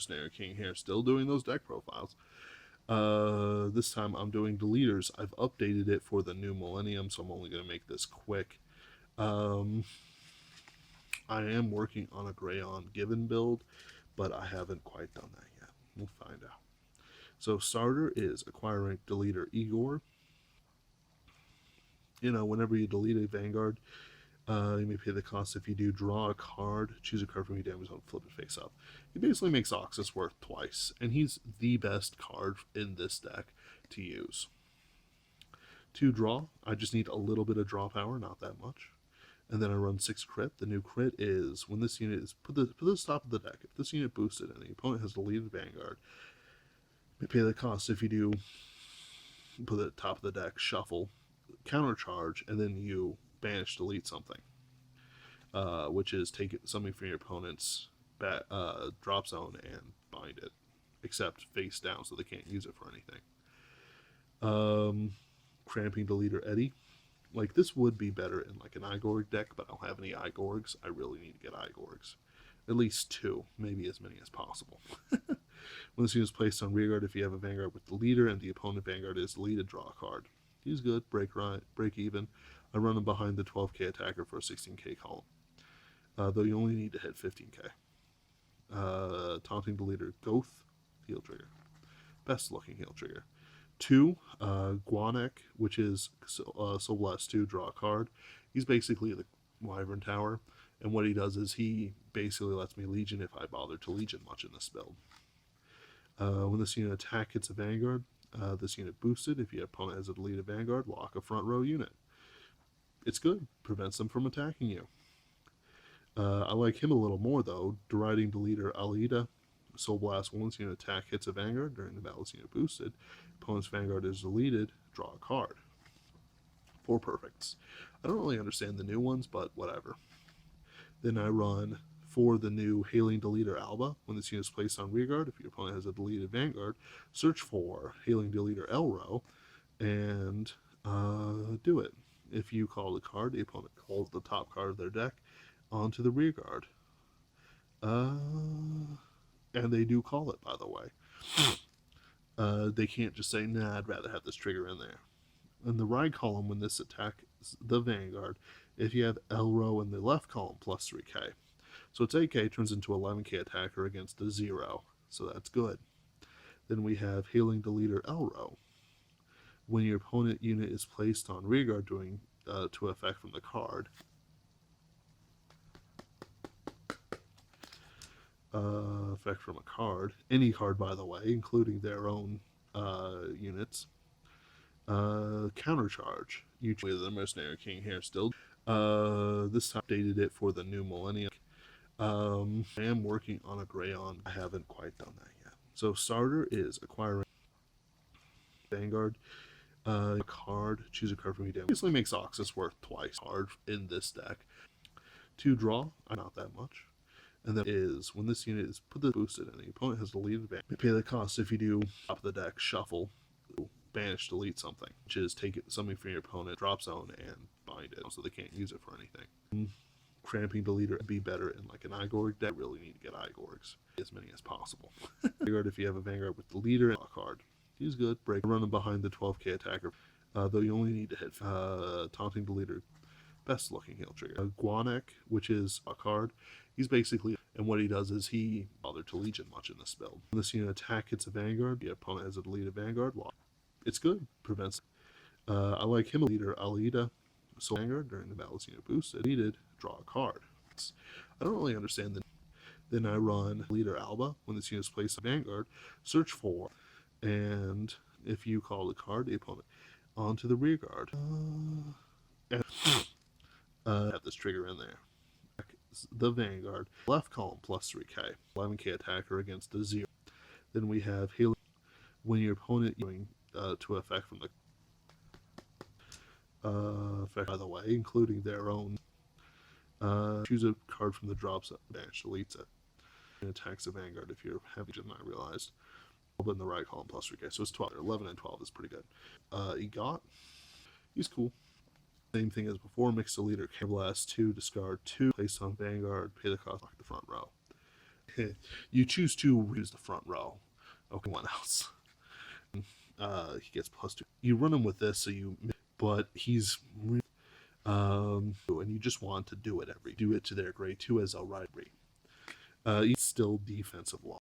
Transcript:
Mercenary King here, still doing those deck profiles. This time I'm doing Deletors. I've updated it for the new millennium, so I'm only going to make this quick. I am working on a Greyon Given build, but I haven't quite done that yet. We'll find out. So starter is acquiring Deletor Igor. You know, whenever you delete a Vanguard, you may pay the cost. If you do, draw a card, choose a card from your damage zone, flip it face up. He basically makes Oxus worth twice, and he's the best card in this deck to use. To draw, I just need a little bit of draw power, not that much. And then I run 6 crit. The new crit is when this unit is put this top of the deck. If this unit boosted and the opponent has deleted Vanguard, you may pay the cost. If you do, put it at the top of the deck, shuffle, countercharge, and then you banish delete something, which is take something from your opponent's drop zone and bind it, except face down so they can't use it for anything. Cramping Deletor Eddie. Like, this would be better in like an Igorg deck, but I don't have any Igorgs. I really need to get Igorgs. At least 2, maybe as many as possible. When this unit is placed on rearguard, if you have a Vanguard with the leader and the opponent Vanguard is deleted, draw a card. He's good, break even. I run him behind the 12k attacker for a 16k column. Though you only need to hit 15k. Taunting Deletor Goth, heal trigger. Best looking heal trigger. 2, Guanek, which is Soul Blast 2, draw a card. He's basically the Wyvern Tower, and what he does is he basically lets me Legion if I bother to Legion much in this build. When this unit attack hits a Vanguard, this unit boosted. If your opponent has a deleted Vanguard, lock a front row unit. It's good, prevents them from attacking you. I like him a little more though. Deriding Deletor Alida. Soul Blast, once unit attack hits a Vanguard during the battle, this unit boosted. Opponent's Vanguard is deleted, draw a card. 4 perfects. I don't really understand the new ones, but whatever. Then I run for the new Hailing Deletor Alba. When this unit is placed on rearguard, if your opponent has a deleted Vanguard, search for Hailing Deletor Elro and do it. If you call the card, the opponent calls the top card of their deck onto the rearguard. And they do call it, by the way. They can't just say, nah, I'd rather have this trigger in there. In the right column, when this attacks the Vanguard, if you have Elro in the left column, plus 3k. So it's 8k, turns into 11k attacker against a 0. So that's good. Then we have Hailing Deletor Elro. When your opponent unit is placed on rearguard doing to effect from the card, effect from a card, any card by the way, including their own units, countercharge. Usually the Mercenary King here still. This time updated it for the new millennium. I am working on a Greyon. I haven't quite done that yet. So starter is acquiring Vanguard, card, choose a card from your damage. Basically makes Oxus worth twice card in this deck. To draw, not that much. And then is when this unit is boosted and the opponent has deleted Vanguard, you pay the cost. If you do, top of the deck, shuffle, banish, delete something, which is take something from your opponent, drop zone, and bind it so they can't use it for anything. Cramping Deletor would be better in like an Igorg deck. I really need to get Igorgs, as many as possible. Vanguard, if you have a Vanguard with the leader and a card, he's good. Break, run him behind the 12k attacker. Though you only need to hit Taunting Deletor, best looking heal trigger. Guanek, which is a card. He's basically, and what he does is he bothered to Legion much in this build. When this unit attack hits a Vanguard, the opponent has a deleted Vanguard, lock. It's good, prevents. I like him a leader, Alida. So Vanguard during the battle, this unit boosted, needed, draw a card. I don't really understand the. Then I run leader Alba. When this unit is placed on Vanguard, search for, and if you call the card, the opponent onto the rearguard. And have this trigger in there. The Vanguard, left column, plus 3k. 11k attacker against a 0. Then we have Hailing. When your opponent going to effect from the effect, by the way, including their own, choose a card from the drop set, banish, deletes it. And attacks a Vanguard if you're heavy, I realized. But in the right column, plus 3k. So it's 12. 11 and 12 is pretty good. Egot, he's cool. Same thing as before, mix the leader, Blast 2, discard 2, placed on Vanguard, pay the cost, lock the front row. You choose to use the front row. Okay, one else. He gets +2. You run him with this, so but he's and you just want to do it to their grade 2 as a right. He's still defensive law.